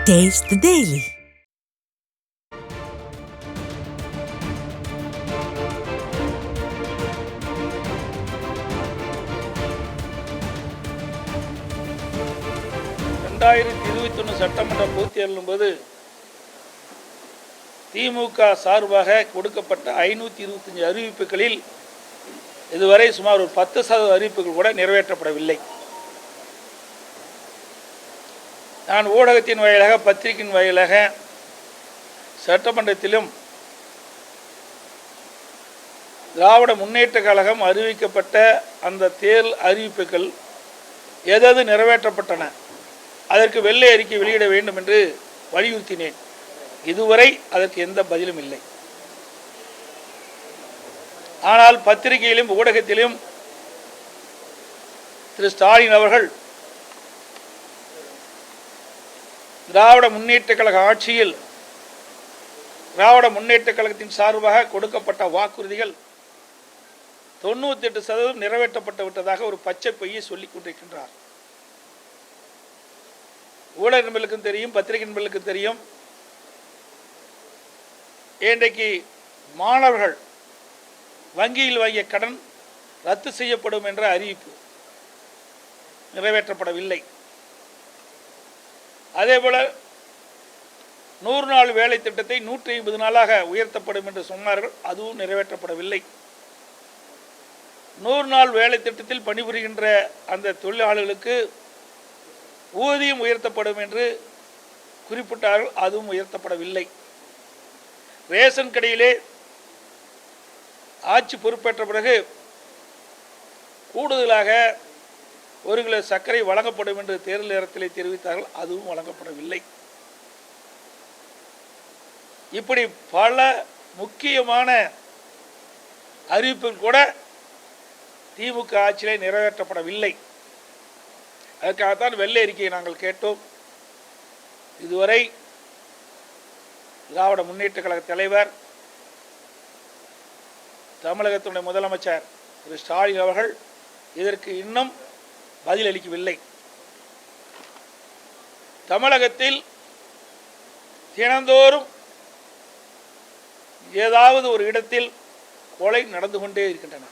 Taste the Daily. சட்டமன்ற பொதுத்தேர்தலின் போது திமுக சார்பாக கொடுக்கப்பட்ட 525 அறிவிப்புகளில் இதுவரை சுமார் ஒரு 10% அறிவிப்புகள் கூட நிறைவேற்றப்படவில்லை. நான் ஊடகத்தின் வாயிலாக, பத்திரிகையின் வாயிலாக, சட்டமன்றத்திலும் திராவிட முன்னேற்ற கழகம் அறிவிக்கப்பட்ட அந்த தேர்தல் அறிவிப்புகள் எதது நிறைவேற்றப்பட்டன, அதற்கு வெள்ளை அறிக்கை வெளியிட வேண்டும் என்று வலியுறுத்தினேன். இதுவரை அதற்கு எந்த பதிலும் இல்லை. ஆனால் பத்திரிகையிலும் ஊடகத்திலும் திரு ஸ்டாலின் அவர்கள் திராவிட முன்னேற்ற கழக ஆட்சியில் திராவிட முன்னேற்ற கழகத்தின் சார்பாக கொடுக்கப்பட்ட வாக்குறுதிகள் 98% நிறைவேற்றப்பட்டு விட்டதாக ஒரு பச்சை பொய்யை சொல்லிக் கொண்டிருக்கின்றார். ஊடக நண்பர்களுக்கும் தெரியும், பத்திரிகை நண்பர்களுக்கும் தெரியும். இன்றைக்கு மாணவர்கள் வங்கியில் வாங்கிய கடன் ரத்து செய்யப்படும் என்ற அறிவிப்பு நிறைவேற்றப்படவில்லை. அதேபோல 100 நாள் வேலை திட்டத்தை 150 நாளாக உயர்த்தப்படும் என்று சொன்னார்கள். அதுவும் நிறைவேற்றப்படவில்லை. 100 நாள் வேலை திட்டத்தில் பணிபுரிகின்ற அந்த தொழிலாளர்களுக்கு ஊதியம் உயர்த்தப்படும் என்று குறிப்பிட்டார்கள். அதுவும் உயர்த்தப்படவில்லை. ரேஷன் கடையிலே ஆட்சி பொறுப்பேற்ற பிறகு கூடுதலாக 1 கிலோ சர்க்கரை வழங்கப்படும் என்று தேர்தல் நேரத்தில் தெரிவித்தார்கள். அதுவும் வழங்கப்படவில்லை. இப்படி பல முக்கியமான அறிவிப்புகள் கூட திமுக ஆட்சியிலே நிறைவேற்றப்படவில்லை. அதற்காகத்தான் வெள்ளை அறிக்கையை நாங்கள் கேட்டோம். இதுவரை திராவிட முன்னேற்ற கழக தலைவர், தமிழகத்தினுடைய முதலமைச்சர் திரு ஸ்டாலின் அவர்கள் இதற்கு இன்னும் பதிலளிக்கவில்லை. தமிழகத்தில் தினந்தோறும் ஏதாவது ஒரு இடத்தில் கொலை நடந்து கொண்டே இருக்கின்றன.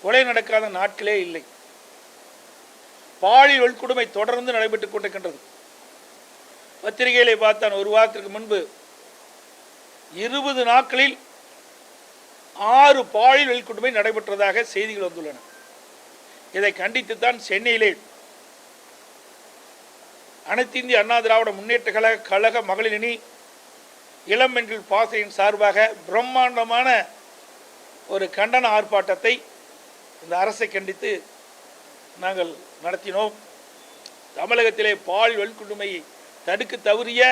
கொலை நடக்காத நாட்களே இல்லை. பாலியல் வன்கொடுமை தொடர்ந்து நடைபெற்றுக் கொண்டிருக்கின்றது. பத்திரிகைகளை பார்த்தான், ஒரு வாரத்திற்கு முன்பு 20 நாட்களில் 6 பாலியல் வன்கொடுமை நடைபெற்றதாக செய்திகள் வந்துள்ளன. இதை கண்டித்துத்தான் சென்னையிலே அனைத்து இந்திய அண்ணா திராவிட முன்னேற்ற கழக மகளிர் அணி இளம்பெண்கள் பாசையின் சார்பாக பிரம்மாண்டமான ஒரு கண்டன ஆர்ப்பாட்டத்தை இந்த அரசை கண்டித்து நாங்கள் நடத்தினோம். தமிழகத்திலே பாலியல் வன்கொடுமையை தடுக்க தவறிய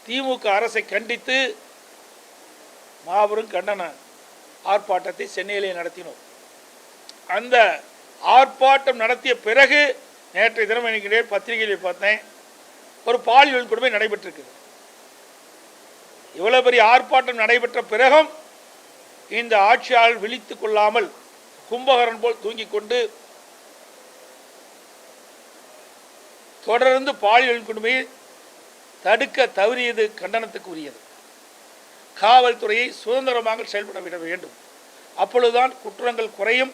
திமுக அரசை கண்டித்து மாபெரும் கண்டன ஆர்ப்பாட்டத்தை சென்னையிலே நடத்தினோம். அந்த ஆர்ப்பாட்டம் நடத்திய பிறகு நேற்றைய தினம் என்கிற பத்திரிகையில் பார்த்தேன், ஒரு பாலியல் வன்கொடுமை நடைபெற்றிருக்குது. இவ்வளவு பெரிய ஆர்ப்பாட்டம் நடைபெற்ற பிறகும் இந்த ஆட்சியாளர் விழித்துக் கொள்ளாமல் கும்பகரன் போல் தூங்கிக் கொண்டு தொடர்ந்து பாலியல் வன்கொடுமையை தடுக்க தவறியது கண்டனத்துக்கு உரியது. காவல்துறையை சுதந்திரமாக செயல்பட விட வேண்டும். அப்பொழுதுதான் குற்றங்கள் குறையும்.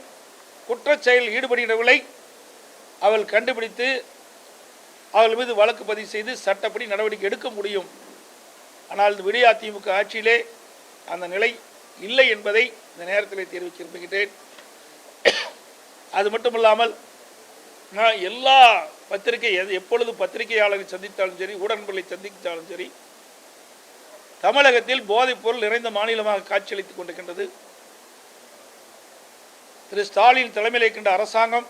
குற்றச்செயலில் ஈடுபடுகிறவர்களை அவள் கண்டுபிடித்து அவள் மீது வழக்கு பதிவு செய்து சட்டப்படி நடவடிக்கை எடுக்க முடியும். ஆனால் இந்த விடியா திமுக ஆட்சியிலே அந்த நிலை இல்லை என்பதை இந்த நேரத்தில் தெரிவிக்க விரும்புகிறேன். அது மட்டுமில்லாமல் நான் எல்லா எப்பொழுது பத்திரிகையாளரை சந்தித்தாலும் சரி, ஊடகங்களை சந்தித்தாலும் சரி, தமிழகத்தில் போதைப் பொருள் நிறைந்த மாநிலமாக காட்சியளித்துக் கொண்டிருக்கின்றது. திரு ஸ்டாலின் தலைமையில் இருக்கின்ற அரசாங்கம்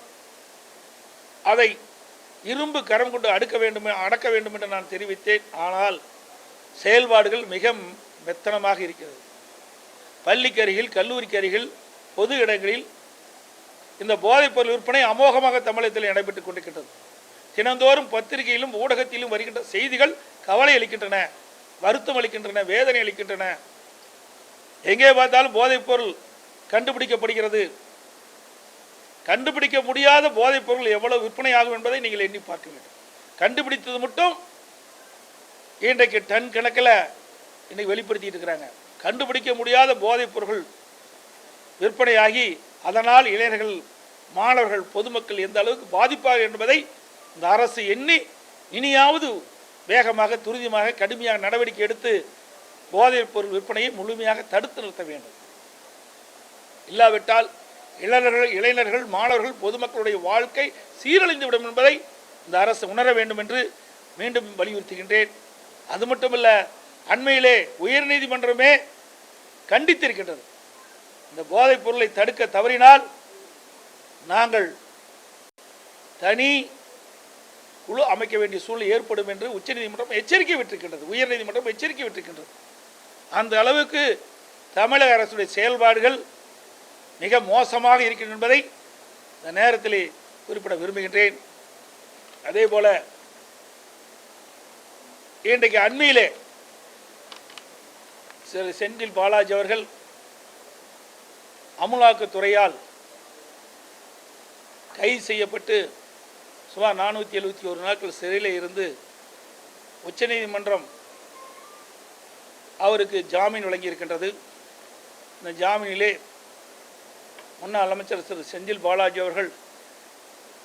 அதை இரும்பு கரம் கொண்டு அடக்க வேண்டும் என்று நான் தெரிவித்தேன். ஆனால் செயல்பாடுகள் மிக மெத்தனமாக இருக்கிறது. பள்ளிக்கு அருகில், கல்லூரிக்கு அருகில், பொது இடங்களில் இந்த போதைப் பொருள் விற்பனை அமோகமாக தமிழகத்தில் நடைபெற்றுக் கொண்டிருக்கின்றது. தினந்தோறும் பத்திரிகையிலும் ஊடகத்திலும் வருகின்ற செய்திகள் கவலை அளிக்கின்றன, வருத்தம் அளிக்கின்றன, வேதனை அளிக்கின்றன. எங்கே பார்த்தாலும் போதைப் பொருள் கண்டுபிடிக்கப்படுகிறது. கண்டுபிடிக்க முடியாத போதைப் பொருள் எவ்வளவு விற்பனை ஆகும் என்பதை நீங்கள் எண்ணி பார்க்க வேண்டும். கண்டுபிடித்தது மட்டும் இன்றைக்கு டன் கணக்கில் இன்னைக்கு வெளிப்படுத்திட்டு இருக்கிறாங்க. கண்டுபிடிக்க முடியாத போதைப் பொருட்கள் விற்பனையாகி அதனால் இளைஞர்கள், மாணவர்கள், பொதுமக்கள் எந்த அளவுக்கு பாதிப்பாக என்பதை இந்த அரசு எண்ணி இனியாவது வேகமாக, துரிதமாக, கடுமையாக நடவடிக்கை எடுத்து போதைப் பொருள் விற்பனையை முழுமையாக தடுத்து நிறுத்த வேண்டும். இல்லாவிட்டால் இளைஞர்கள், மாணவர்கள், பொதுமக்களுடைய வாழ்க்கை சீரழிந்துவிடும் என்பதை இந்த அரசு உணர வேண்டும் என்று மீண்டும் வலியுறுத்துகின்றேன். அது மட்டுமல்ல, அண்மையிலே உயர்நீதிமன்றமே கண்டித்திருக்கின்றது. இந்த போதைப் பொருளை தடுக்க தவறினால் நாங்கள் தனி குழு அமைக்க வேண்டிய சூழ்நிலை ஏற்படும் என்று உச்சநீதிமன்றம் எச்சரிக்கை விட்டிருக்கின்றது, உயர்நீதிமன்றம் எச்சரிக்கை விட்டிருக்கின்றது. அந்த அளவுக்கு தமிழக அரசுடைய செயல்பாடுகள் மிக மோசமாக இருக்கின்றன என்பதை இந்த நேரத்திலே குறிப்பிட விரும்புகின்றேன். அதே போல இன்றைக்கு அண்மையிலே செந்தில் பாலாஜி அவர்கள் அமலாக்கத்துறையால் கைது செய்யப்பட்டு சுமார் 471 நாட்கள் சிறையில் இருந்து உச்சநீதிமன்றம் அவருக்கு ஜாமீன் வழங்கியிருக்கின்றது. இந்த ஜாமீனிலே முன்னாள் அமைச்சர் திரு செந்தில் பாலாஜி அவர்கள்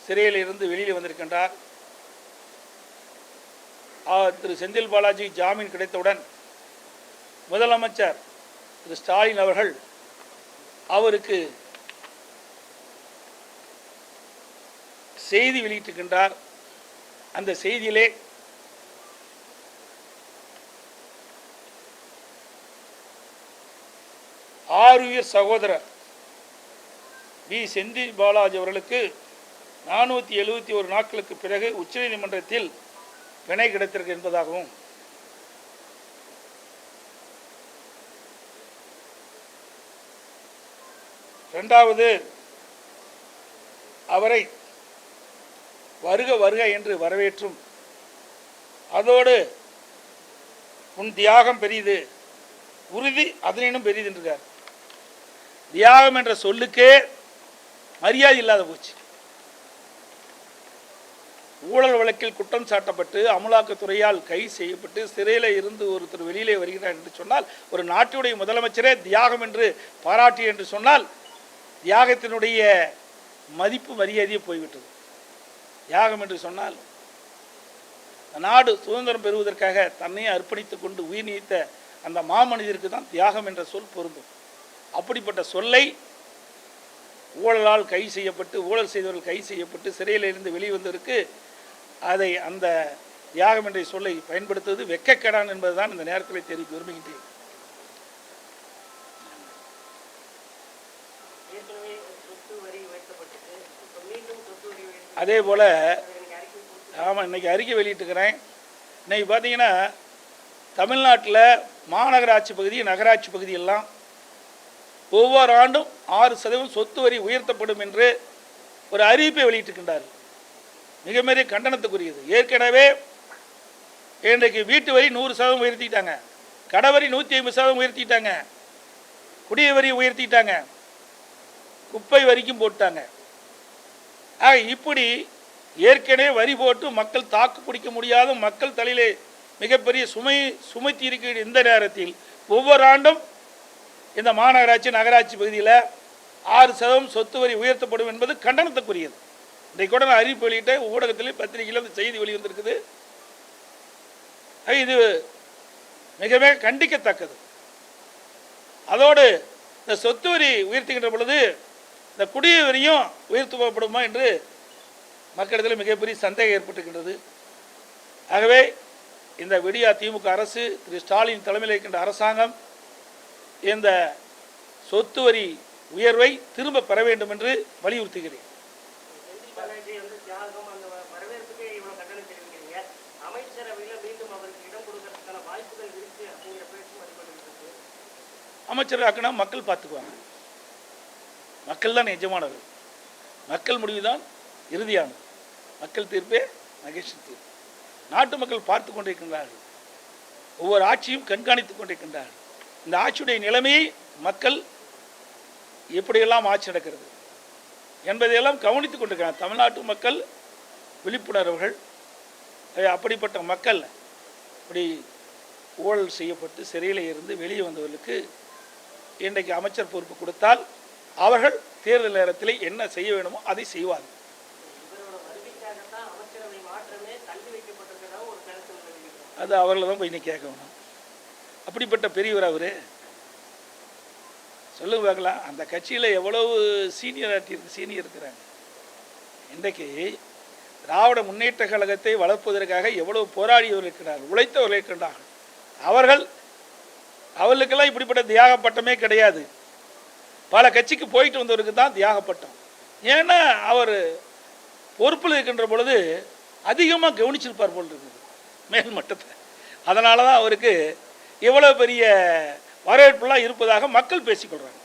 சிறையில் இருந்து வெளியில் வந்திருக்கின்றார். திரு செந்தில் பாலாஜி ஜாமீன் கிடைத்தவுடன் முதலமைச்சர் திரு ஸ்டாலின் அவர்கள் அவருக்கு செய்தி வெளியிட்டிருக்கின்றார். அந்த செய்தியிலே ஆருயிர் சகோதரர் வி செந்தில் பாலாஜி அவர்களுக்கு 471 நாட்களுக்கு பிறகு உச்சநீதிமன்றத்தில் பிணை கிடைத்திருக்கு என்பதாகவும், இரண்டாவது அவரை வருக வருக என்று வரவேற்றும், அதோடு உன் தியாகம் பெரியது, உறுதி அதனினும் பெரியது என்றார். தியாகம் என்ற சொல்லுக்கே மரியாதை இல்லாத போச்சு. ஊழல் வழக்கில் குற்றம் சாட்டப்பட்டு அமலாக்கத்துறையால் கைது செய்யப்பட்டு சிறையில் இருந்து ஒருத்தர் வெளியிலே வருகிறார் என்று சொன்னால், ஒரு நாட்டுடைய முதலமைச்சரே தியாகம் என்று பாராட்டி என்று சொன்னால், தியாகத்தினுடைய மதிப்பு மரியாதையே போய்விட்டது. தியாகம் என்று சொன்னால் நாடு சுதந்திரம் பெறுவதற்காக தன்னையே அர்ப்பணித்துக் கொண்டு உயிர் நீத்த அந்த மாமனிதருக்கு தான் தியாகம் என்ற சொல் பொருந்தும். அப்படிப்பட்ட சொல்லை ஊழலால் கைது செய்யப்பட்டு, ஊழல் செய்தவர்கள் கைது செய்யப்பட்டு சிறையில் இருந்து வெளிவந்ததற்கு அதை அந்த தியாகம் என்ற சொல்லை பயன்படுத்துவது வெட்கக்கேடான் என்பதுதான் இந்த நேரத்தில் தெரிவிக்க விரும்புகின்றேன். அதே போல் ஆமாம், இன்றைக்கி அறிக்கை வெளியிட்டுக்கிறேன். இன்றைக்கி பார்த்தீங்கன்னா தமிழ்நாட்டில் மாநகராட்சி பகுதி, நகராட்சி பகுதியெல்லாம் ஒவ்வொரு ஆண்டும் 6% சொத்து வரி உயர்த்தப்படும் என்று ஒரு அறிவிப்பை வெளியிட்டிருக்கின்றார். மிக பெரிய கண்டனத்துக்குரியது. ஏற்கனவே இன்றைக்கு வீட்டு வரி 100% உயர்த்திட்டாங்க, கடவரி 150% உயர்த்திட்டாங்க, குடிய வரி உயர்த்திட்டாங்க, குப்பை வரிக்கும் போட்டாங்க. இப்படி ஏற்கனவே வரி போட்டு மக்கள் தாக்கு பிடிக்க முடியாத மக்கள் தலையிலே மிகப்பெரிய சுமைத்தி இருக்கிற இந்த நேரத்தில் ஒவ்வொரு ஆண்டும் இந்த மாநகராட்சி, நகராட்சி பகுதியில் 6% சொத்து வரி உயர்த்தப்படும் என்பது கண்டனத்துக்குரியது. இன்றைக்கு கூட நான் அறிவிப்பு வெளியிட்டேன், ஊடகத்தில், பத்திரிகையில் அந்த செய்தி வெளிவந்திருக்குது. இது மிகவே கண்டிக்கத்தக்கது. அதோடு இந்த சொத்து வரி உயர்த்துகின்ற பொழுது இந்த குடிய வரியும் உயர்த்தப்படுமா என்று மக்களிடத்தில் மிகப்பெரிய சந்தேகம் ஏற்பட்டிருக்கின்றது. ஆகவே இந்த விடியா திமுக அரசு, திரு ஸ்டாலின் தலைமையில் இருக்கின்ற அரசாங்கம் இந்த சொத்து வரி உயர்வை திரும்ப பெற வேண்டும் என்று வலியுறுத்துகிறேன். அமைச்சராக்குனா மக்கள் பார்த்துக்குவாங்க. மக்கள் தான் எஜமானர்கள். மக்கள் முடிவு தான் இறுதியானது. மக்கள் தீர்ப்பே மகேஷ் தீர்ப்பு. நாட்டு மக்கள் பார்த்து கொண்டிருக்கின்றார்கள். ஒவ்வொரு ஆட்சியும் கண்காணித்துக் கொண்டிருக்கின்றார்கள். இந்த ஆட்சியுடைய நிலைமையை மக்கள் எப்படியெல்லாம் ஆட்சி நடக்கிறது என்பதையெல்லாம் கவனித்துக் கொண்டிருக்கிறார். தமிழ்நாட்டு மக்கள் விழிப்புணர்வுகள். அப்படிப்பட்ட மக்கள் இப்படி ஊழல் செய்யப்பட்டு சிறையில் இருந்து வெளியே வந்தவர்களுக்கு இன்றைக்கு அமைச்சர் பொறுப்பு கொடுத்தால் அவர்கள் தேர்தல் நேரத்தில் என்ன செய்ய வேண்டுமோ அதை செய்வார்கள். அது அவர்களை தான் போய் இன்னைக்கு கேட்க வேணும். அப்படிப்பட்ட பெரியவர் அவர். சொல்லுங்க பார்க்கலாம், அந்த கட்சியில் எவ்வளவு சீனியர் இருக்கிறாங்க. இன்றைக்கு திராவிட முன்னேற்ற கழகத்தை வளர்ப்பதற்காக எவ்வளவு போராடியவர்கள் இருக்கிறார்கள், உழைத்தவர்கள் இருக்கின்றார்கள். அவர்களுக்கெல்லாம் இப்படிப்பட்ட தியாக பட்டமே கிடையாது. பல கட்சிக்கு போயிட்டு வந்தவருக்கு தான் தியாக பட்டம். ஏன்னா அவர் பொறுப்பில் இருக்கின்ற பொழுது அதிகமாக கவனிச்சிருப்பார் போல் இருக்குது மேல் மட்டத்தை. அதனால தான் அவருக்கு இவ்வளோ பெரிய வரவேற்புலாம் இருப்பதாக மக்கள் பேசிக்கொள்கிறாங்க.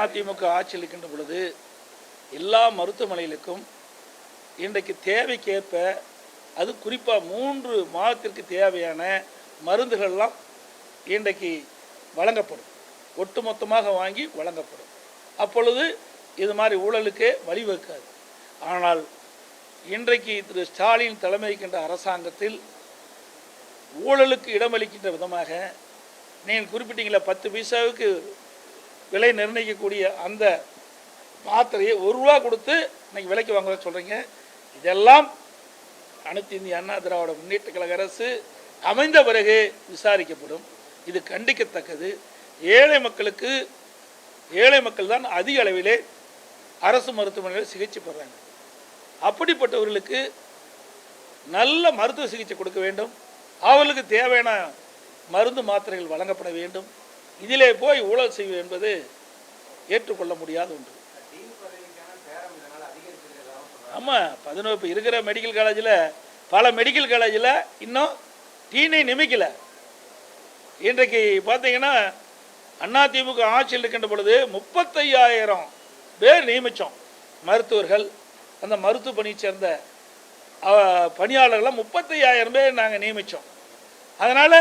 அதிமுக ஆட்சியில் இருக்கின்ற பொழுது எல்லா மருத்துவமனைகளுக்கும் இன்றைக்கு தேவைக்கேற்ப, அது குறிப்பாக 3 மாதத்திற்கு தேவையான மருந்துகள்லாம் இன்றைக்கு வழங்கப்படும். ஒட்டுமொத்தமாக வாங்கி வழங்கப்படும். அப்பொழுது இது மாதிரி ஊழலுக்கே வழிவகுக்காது. ஆனால் இன்றைக்கு திரு ஸ்டாலின் தலைமைக்கின்ற அரசாங்கத்தில் ஊழலுக்கு இடமளிக்கின்ற விதமாக நீங்கள் குறிப்பிட்டீங்களா 10 பைசாவுக்கு விலை நிர்ணயிக்கக்கூடிய அந்த மாத்திரையை ₹1 கொடுத்து இன்னைக்கு விலைக்கு வாங்க சொல்கிறீங்க. இதெல்லாம் அனைத்து இந்திய அண்ணா திராவிட முன்னேற்ற கழக அரசு அமைந்த பிறகு விசாரிக்கப்படும். இது கண்டிக்கத்தக்கது. ஏழை மக்கள் தான் அதிக அளவிலே அரசு மருத்துவமனையில் சிகிச்சை பெறாங்க. அப்படிப்பட்டவர்களுக்கு நல்ல மருத்துவ சிகிச்சை கொடுக்க வேண்டும். அவர்களுக்கு தேவையான மருந்து மாத்திரைகள் வழங்கப்பட வேண்டும். இதிலே போய் ஊழல் செய்வது என்பது ஏற்றுக்கொள்ள முடியாத ஒன்று. ஆமாம், 11 இப்போ இருக்கிற மெடிக்கல் காலேஜில், பல மெடிக்கல் காலேஜில் இன்னும் டீனை நியமிக்கலை. இன்றைக்கு பார்த்தீங்கன்னா அதிமுக ஆட்சியில் இருக்கின்ற பொழுது 35,000 பேர் நியமித்தோம். மருத்துவர்கள், அந்த மருத்துவ பணியை சேர்ந்த பணியாளர்களை 35,000 பேர் நாங்கள் நியமித்தோம். அதனால்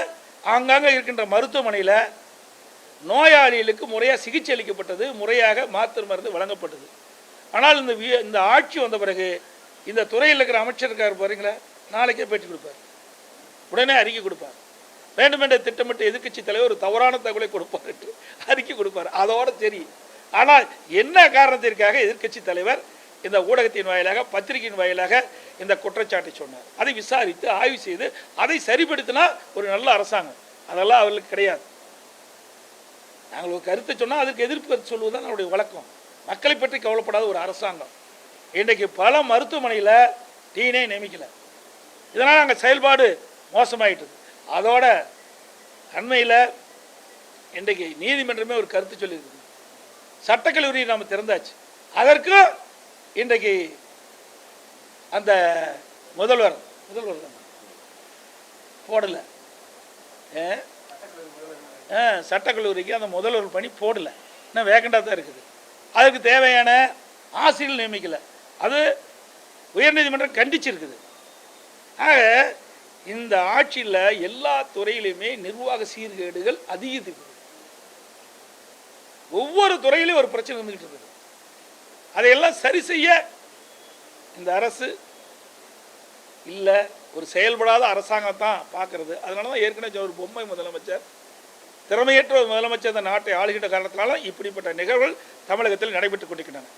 ஆங்காங்கே இருக்கின்ற மருத்துவமனையில் நோயாளிகளுக்கு முறையாக சிகிச்சை அளிக்கப்பட்டது, முறையாக மாத்திரை மருந்து வழங்கப்பட்டது. ஆனால் இந்த ஆட்சி வந்த பிறகு இந்த துறையில் இருக்கிற அமைச்சர் இருக்கார் பாருங்களா, நாளைக்கே பேட்டி கொடுப்பார், உடனே அறிக்கை கொடுப்பார். வேண்டுமென்ற திட்டமிட்டு எதிர்க்கட்சி தலைவர் ஒரு தவறான தகவலை கொடுப்பார் என்று அறிக்கை கொடுப்பார். அதோடு சரி. ஆனால் என்ன காரணத்திற்காக எதிர்க்கட்சி தலைவர் இந்த ஊடகத்தின் வாயிலாக, பத்திரிகையின் வாயிலாக இந்த குற்றச்சாட்டை சொன்னார்? அதை விசாரித்து ஆய்வு செய்து அதை சரிப்படுத்தினா ஒரு நல்ல அரசாங்கம். அதெல்லாம் அவர்களுக்கு கிடையாது. நாங்கள் ஒரு கருத்தை சொன்னால் அதற்கு எதிர்ப்பு கருத்து சொல்வதுதான் நம்முடைய வழக்கம். மக்களை பற்றி கவலைப்படாத ஒரு அரசாங்கம். இன்றைக்கு பல மருத்துவமனையில் டீனே நியமிக்கலை. இதனால் அங்கே செயல்பாடு மோசமாயிட்டது. அதோட அண்மையில் இன்றைக்கு நீதிமன்றமே ஒரு கருத்து சொல்லியிருக்கு. சட்டக்கல்லூரியை நாம் திறந்தாச்சு. அதற்கும் இன்றைக்கு அந்த முதல்வர் தான் போடலை. சட்டக்கல்லூரிக்கு அந்த முதல்வர் பணி போடலை, இன்னும் வேகண்டாக தான் இருக்குது. அதுக்கு தேவையான ஆசிரியர்கள் நியமிக்கலை. அது உயர்நீதிமன்றம் கண்டிச்சிருக்குது. ஆக இந்த ஆட்சியில் எல்லா துறையிலுமே நிர்வாக சீர்கேடுகள் அதிகரிக்குது. ஒவ்வொரு துறையிலும் ஒரு பிரச்சனை இருந்துகிட்டு இருக்குது. அதையெல்லாம் சரி செய்ய இந்த அரசு இல்லை, ஒரு செயல்படாத அரசாங்கம் தான் பார்க்கறது. அதனால தான் ஏற்கனவே ஒரு பொம்மை முதலமைச்சர், திறமையற்ற ஒரு முதலமைச்சர் இந்த நாட்டை ஆளுகின்ற காரணத்தினால இப்படிப்பட்ட நிகழ்வுகள் தமிழகத்தில் நடைபெற்றுக் கொண்டிருக்கின்றன.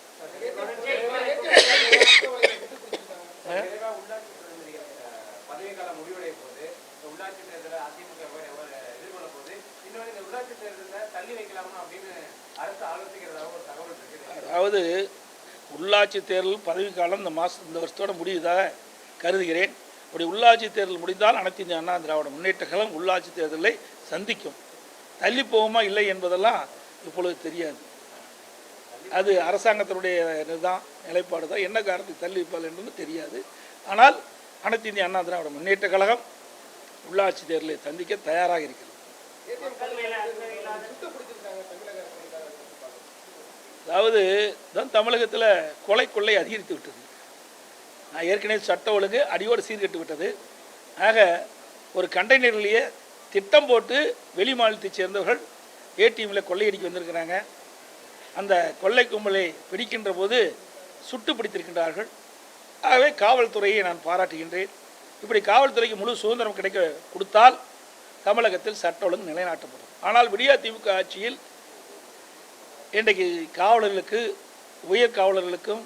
அதாவது உள்ளாட்சி தேர்தல் பதவிக்காலம் இந்த வருஷத்தோட முடியுதாக கருதுகிறேன். அப்படி உள்ளாட்சி தேர்தல் முடிந்தால் அனைத்து இந்திய அண்ணா திராவிட முன்னேற்ற கழகம் உள்ளாட்சி தேர்தலை சந்திக்கும். தள்ளி போகுமா இல்லை என்பதெல்லாம் இப்பொழுது தெரியாது. அது அரசாங்கத்தினுடைய இதுதான், நிலைப்பாடு தான். என்ன காரணத்துக்கு தள்ளி வைப்பால் என்பது தெரியாது. ஆனால் அனைத்து இந்திய அண்ணா திராவிட முன்னேற்ற கழகம் உள்ளாட்சி தேர்தலை சந்திக்க தயாராக இருக்கிறது. அதாவது தான் தமிழகத்தில் கொலை கொள்ளை அதிகரித்து விட்டது. நான் ஏற்கனவே சட்ட ஒழுங்கு அடியோடு சீர்கட்டு விட்டது. ஆக ஒரு கண்டெய்னர்லேயே திட்டம் போட்டு வெளி மாநிலத்தைச் சேர்ந்தவர்கள் ஏடிஎம்மில் கொள்ளையடிக்க வந்திருக்கிறாங்க. அந்த கொள்ளை கும்பலை பிடிக்கின்ற போது சுட்டு பிடித்திருக்கின்றார்கள். ஆகவே காவல்துறையை நான் பாராட்டுகின்றேன். இப்படி காவல்துறைக்கு முழு சுதந்திரம் கிடைக்க கொடுத்தால் தமிழகத்தில் சட்ட ஒழுங்கு நிலைநாட்டப்படும். ஆனால் விடியா திமுக ஆட்சியில் இன்றைக்கு காவலர்களுக்கு, உயர் காவலர்களுக்கும்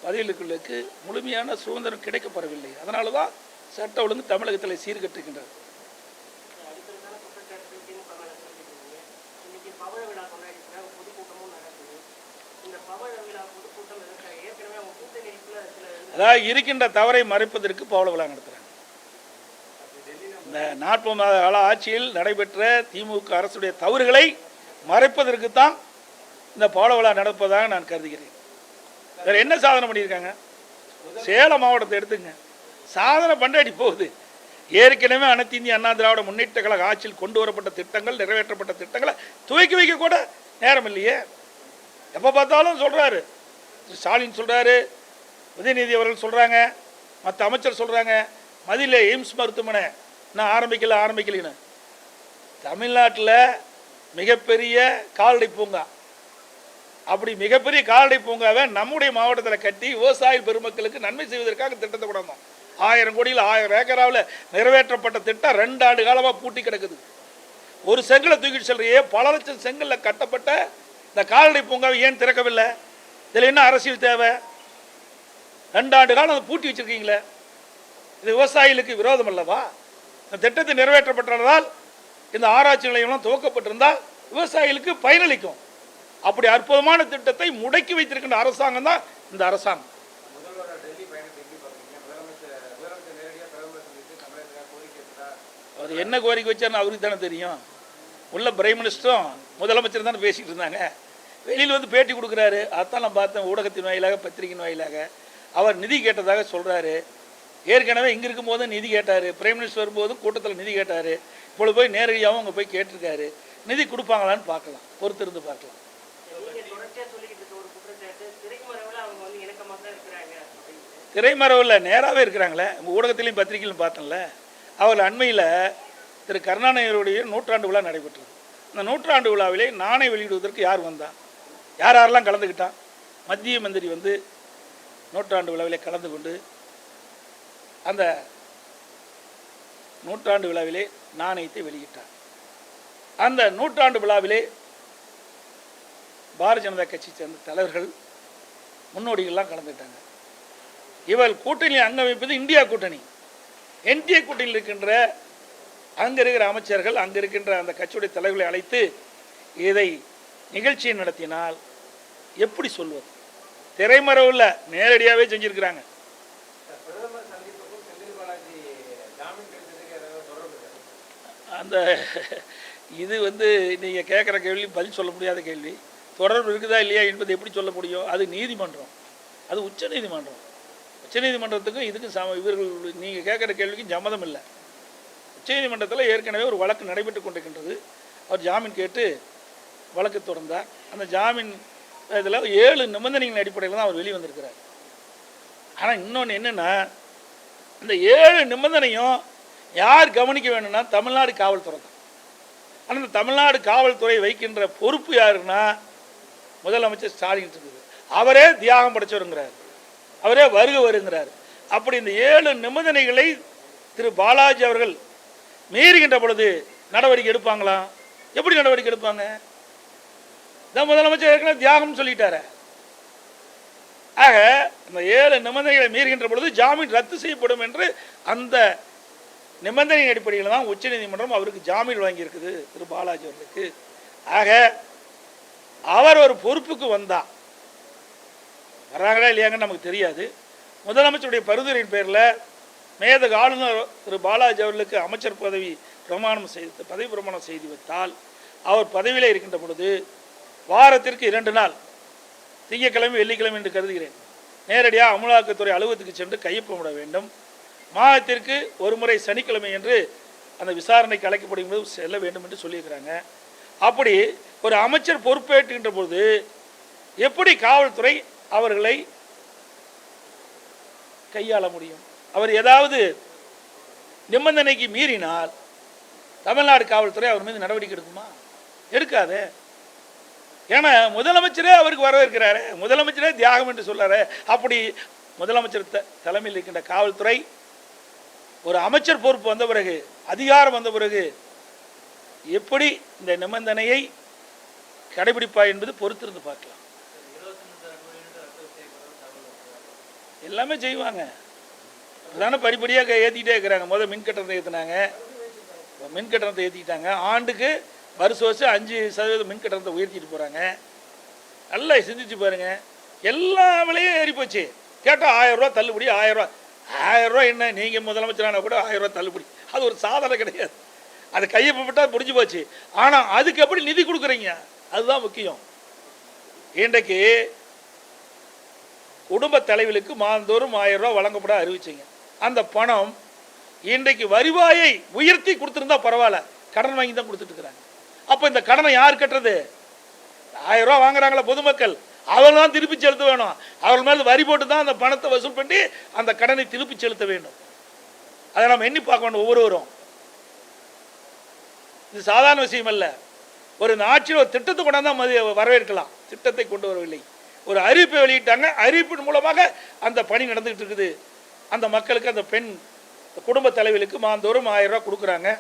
பதவிகளுக்கு முழுமையான சுதந்திரம் கிடைக்கப்படவில்லை. அதனால தான் சட்ட ஒழுங்கு தமிழகத்தில் சீர்கட்டுகின்றது. அதாவது இருக்கின்ற தவறை மறைப்பதற்கு பவள விழா நடத்துகிறாங்க. இந்த 40 கால ஆட்சியில் நடைபெற்ற திமுக அரசுடைய தவறுகளை மறைப்பதற்கு தான் இந்த பவள விழா நடப்பதாக நான் கருதுகிறேன். வேற என்ன சாதனை பண்ணியிருக்காங்க? சேலம் மாவட்டத்தை எடுத்துங்க, சாதனை பண்டாடி போகுது. ஏற்கனவே அனைத்து இந்திய அண்ணா திராவிட முன்னேற்ற கழக ஆட்சியில் கொண்டு வரப்பட்ட திட்டங்கள், நிறைவேற்றப்பட்ட திட்டங்களை துவக்கி வைக்க கூட நேரம் இல்லையே. எப்போ பார்த்தாலும் சொல்கிறாரு, ஸ்டாலின் சொல்கிறாரு, உதயநிதி அவர்கள் சொல்கிறாங்க, மற்ற அமைச்சர் சொல்கிறாங்க, மதியில் எய்ம்ஸ் மருத்துவமனை நான் ஆரம்பிக்கலன்னு. தமிழ்நாட்டில் மிகப்பெரிய கால்நடை பூங்கா, அப்படி மிகப்பெரிய கால்நடை பூங்காவை நம்முடைய மாவட்டத்தில் கட்டி விவசாய பெருமக்களுக்கு நன்மை செய்வதற்காக திட்டத்தை கொண்டாந்தோம். 1000 கோடியில் 1000 ஏக்கராவில் நிறைவேற்றப்பட்ட திட்டம் 2 ஆண்டு காலமாக பூட்டி கிடக்குது. ஒரு செங்கலை தூக்கிட்டு செல்றையே, பல லட்சம் செங்கலில் கட்டப்பட்ட இந்த கால்நடை பூங்காவை ஏன் திறக்கவில்லை? இதில் என்ன அரசியல் தேவை? 2 ஆண்டு காலம் அதை பூட்டி வச்சிருக்கீங்களே, இது விவசாயிகளுக்கு விரோதம் அல்லவா? இந்த திட்டத்தை நிறைவேற்றப்பட்டதால் இந்த ஆராய்ச்சி நிலையம்லாம் துவக்கப்பட்டிருந்தால் விவசாயிகளுக்கு பயனளிக்கும். அப்படி அற்புதமான திட்டத்தை முடக்கி வைத்திருக்கின்ற அரசாங்கம் தான் இந்த அரசாங்கம். அவர் என்ன கோரிக்கை வச்சார்னு அவருக்கு தானே தெரியும். உள்ள பிரைம் மினிஸ்டரும் முதலமைச்சர் தானே பேசிகிட்டு இருந்தாங்க. வெளியில் வந்து பேட்டி கொடுக்குறாரு, அதான் நான் பார்த்தேன் ஊடகத்தின் வாயிலாக, பத்திரிகையின் வாயிலாக. அவர் நிதி கேட்டதாக சொல்கிறாரு. ஏற்கனவே இங்கே இருக்கும்போது நிதி கேட்டார், பிரைம் மினிஸ்டர் வரும்போதும் கூட்டத்தில் நிதி கேட்டார். இப்பொழுது போய் நேரடியாகவும் அங்கே போய் கேட்டிருக்காரு. நிதி கொடுப்பாங்களான்னு பார்க்கலாம், பொறுத்திருந்து பார்க்கலாம். திரைமறைவில் நேராகவே இருக்கிறாங்களே, ஊடகத்திலையும் பத்திரிகையிலும் பார்த்தேன்ல. அவர்கள் அண்மையில் திரு கருணாநிதியுடைய 100ஆண்டு விழா நடைபெற்றது. அந்த 100ஆண்டு விழாவிலே நாணை வெளியிடுவதற்கு யார் வந்தான், யாரெல்லாம் கலந்துக்கிட்டான்? மத்திய மந்திரி வந்து 100ஆண்டு விழாவிலே கலந்து கொண்டு அந்த 100ஆண்டு விழாவிலே நாணயத்தை வெளியிட்டார். அந்த 100ஆண்டு விழாவிலே பாரதிய ஜனதா கட்சியை சேர்ந்த தலைவர்கள், முன்னோடிகள்லாம் கலந்துக்கிட்டாங்க. இவள் கூட்டணி அங்கம் வைப்பது இந்தியா கூட்டணி. என்டிஏ கூட்டணியில் இருக்கின்ற அங்கே இருக்கிற அமைச்சர்கள், அங்கே இருக்கின்ற அந்த கட்சியுடைய தலைவர்களை அழைத்து இதை நிகழ்ச்சியை நடத்தினால் எப்படி சொல்வது? திரைமறைவில் நேரடியாகவே செஞ்சுருக்கிறாங்க. அந்த இது வந்து நீங்கள் கேட்குற கேள்வி பதில் சொல்ல முடியாத கேள்வி. தொடர்பு இருக்குதா இல்லையா என்பது எப்படி சொல்ல முடியும்? அது நீதிமன்றம், அது உச்ச நீதிமன்றம். உச்சநீதிமன்றத்துக்கும் இதுக்கும் இவர்கள் நீங்கள் கேட்குற கேள்விக்கும் சம்மதம் இல்லை. உச்சநீதிமன்றத்தில் ஏற்கனவே ஒரு வழக்கு நடைபெற்று கொண்டிருக்கின்றது. அவர் ஜாமீன் கேட்டு வழக்கு தொடர்ந்தார். அந்த ஜாமீன் இதில் 7 நிபந்தனைகளின் அடிப்படையில் தான் அவர் வெளியே வந்திருக்கிறார். ஆனால் இன்னொன்று என்னென்னா, இந்த 7 நிபந்தனையும் யார் கவனிக்க வேணும்னா தமிழ்நாடு காவல்துறை தான். ஆனால் இந்த தமிழ்நாடு காவல்துறை வைக்கின்ற பொறுப்பு யாருன்னா முதலமைச்சர் ஸ்டாலின் இருக்குது. அவரே தியாகம் படைச்சவருங்கிறார், அவரே வருகிறார். அப்படி இந்த 7 நிபந்தனைகளை திரு பாலாஜி அவர்கள் மீறுகின்ற பொழுது நடவடிக்கை எடுப்பாங்களா? எப்படி நடவடிக்கை எடுப்பாங்க? இந்த முதலமைச்சர் ஏற்கனவே தியாகம் சொல்லிட்டார. ஆக இந்த 7 நிபந்தனைகளை மீறுகின்ற பொழுது ஜாமீன் ரத்து செய்யப்படும் என்று அந்த நிபந்தனையின் அடிப்படையில் தான் உச்சநீதிமன்றம் அவருக்கு ஜாமீன் வாங்கியிருக்குது திரு பாலாஜி அவர்களுக்கு. ஆக அவர் ஒரு பொறுப்புக்கு வந்தால் வர்றாங்களா இல்லையாங்கன்னு நமக்கு தெரியாது. முதலமைச்சருடைய பரிந்துரையின் பேரில் மேதக ஆளுநர் திரு பாலாஜி அவர்களுக்கு அமைச்சர் பதவி பிரமாணம் செய்து வைத்தால் அவர் பதவியில் இருக்கின்ற பொழுது வாரத்திற்கு 2 நாள், திங்கட்கிழமை வெள்ளிக்கிழமை என்று கருதுகிறேன், நேரடியாக அமலாக்கத்துறை அலுவலகத்துக்கு சென்று கையொப்பமிட வேண்டும். மாதத்திற்கு ஒரு முறை சனிக்கிழமை என்று அந்த விசாரணைக்கு அழைக்கப்படும் போது செல்ல வேண்டும் என்று சொல்லியிருக்கிறாங்க. அப்படி ஒரு அமைச்சர் பொறுப்பேற்றுகின்ற போது எப்படி காவல்துறை அவர்களை கையாள முடியும்? அவர் ஏதாவது நிபந்தனைக்கு மீறினால் தமிழ்நாடு காவல்துறை அவர் மீது நடவடிக்கை எடுக்குமா? எடுக்காது. ஏன்னா முதலமைச்சரே அவருக்கு வரவேற்கிறாரு, முதலமைச்சரே தியாகம் என்று சொல்றாரு. அப்படி முதலமைச்சர் தலைமையில் இருக்கின்ற காவல்துறை ஒரு அமைச்சர் பொறுப்பு வந்த பிறகு, அதிகாரம் வந்த பிறகு எப்படி இந்த நிபந்தனையை கடைபிடிப்பா என்பது பொறுத்திருந்து பார்க்கலாம். எல்லாமே செய்வாங்க. அதான படிப்படியாக ஏற்றிக்கிட்டே இருக்கிறாங்க. முதல் மின் கட்டணத்தை ஏற்றினாங்க, மின் கட்டணத்தை ஏற்றிக்கிட்டாங்க. ஆண்டுக்கு வருஷம் 5% மின் கட்டணத்தை உயர்த்திட்டு போகிறாங்க. நல்லா சிந்திச்சு பாருங்க. எல்லா விலையும் ஏறி போச்சு. கேட்டால் 1000 ரூபா தள்ளுபடி, 1000 ரூபா. 1000 ரூபா என்ன, நீங்கள் முதலமைச்சரான கூட 1000 ரூபா தள்ளுபடி, அது ஒரு சாதனை கிடையாது. அது கையப்பட்டால் முடிஞ்சு போச்சு. ஆனால் அதுக்கு எப்படி நிதி கொடுக்குறீங்க, அதுதான் முக்கியம். இன்றைக்கு குடும்ப தலைவர்களுக்கு மாதந்தோறும் 1000 ரூபா வழங்கப்பட அறிவிச்சிங்க. அந்த பணம் இன்றைக்கு வருவாயை உயர்த்தி கொடுத்துருந்தா பரவாயில்ல, கடன் வாங்கி தான் கொடுத்துட்டு இருக்கிறாங்க. அப்போ இந்த கடனை யார் கட்டுறது? 1000 ரூபா வாங்குறாங்களா பொதுமக்கள், அவர்கள் தான் திருப்பி செலுத்த வேணும். அவர்கள் மேலே வரி போட்டு தான் அந்த பணத்தை வசூல் பண்ணி அந்த கடனை திருப்பி செலுத்த வேண்டும். அதை நம்ம எண்ணி பார்க்க வேண்டும் ஒவ்வொருவரும். இது சாதாரண விஷயம் அல்ல. ஒரு ஆட்சியில் ஒரு திட்டத்தை கொண்டாந்து வரவேற்கலாம், திட்டத்தை கொண்டு வரவில்லை. ஒரு அறிவிப்பை வெளியிட்டாங்க, அறிவிப்பின் மூலமாக அந்த பணி நடந்துகிட்டு இருக்குது. அந்த மக்களுக்கு, அந்த பெண் குடும்ப தலைவர்களுக்கு மாதந்தோறும் 1000 ரூபா கொடுக்குறாங்க.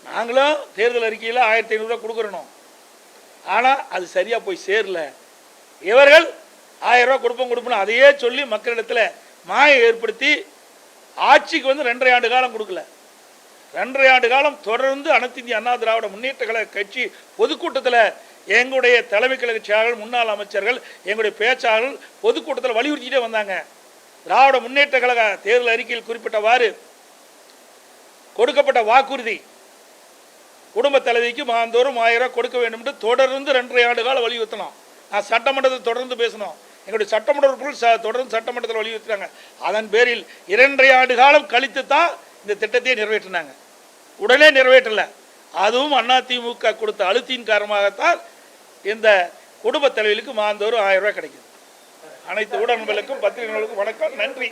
நாங்களும் தேர்தல் அறிக்கையில் 1500 ரூபா கொடுக்குறோம். ஆனால் அது சரியாக போய் சேரல. இவர்கள் 1000 ரூபா கொடுப்போம் அதையே சொல்லி மக்களிடத்தில் மாயை ஏற்படுத்தி ஆட்சிக்கு வந்து 2.5 ஆண்டு காலம் கொடுக்கல. 2.5 ஆண்டு காலம் தொடர்ந்து அனைத்து இந்திய அண்ணா திராவிட முன்னேற்ற கழக கட்சி பொதுக்கூட்டத்தில் எங்களுடைய தலைமை கழக செயலாளர்கள், முன்னாள் அமைச்சர்கள், எங்களுடைய பேச்சாளர்கள் பொதுக்கூட்டத்தில் வலியுறுத்திட்டே வந்தாங்க. திராவிட முன்னேற்ற கழக தேர்தல் அறிக்கையில் குறிப்பிட்டவாறு கொடுக்கப்பட்ட வாக்குறுதி குடும்ப தலைவிக்கு மாதந்தோறும் 1000 ரூபா கொடுக்க வேண்டும் என்று தொடர்ந்து 2.5 ஆண்டு காலம் வலியுறுத்தினோம். நான் சட்டமன்றத்தில் தொடர்ந்து பேசணும். எங்களுடைய சட்டமன்ற உறுப்பினர்கள் தொடர்ந்து சட்டமன்றத்தில் வலியுறுத்தினாங்க. அதன் பேரில் 2.5 ஆண்டு காலம் கழித்து தான் இந்த திட்டத்தை நிறைவேற்றினாங்க. உடனே நிறைவேற்றலை. அதுவும் அதிமுக கொடுத்த அழுத்தின் காரணமாகத்தான் இந்த குடும்ப தலைவிகளுக்கு மாதந்தோறும் 1000 ரூபாய் கிடைக்குது. அனைத்து ஊடகங்களுக்கும் பத்திரிகைகளுக்கும் வணக்கம், நன்றி.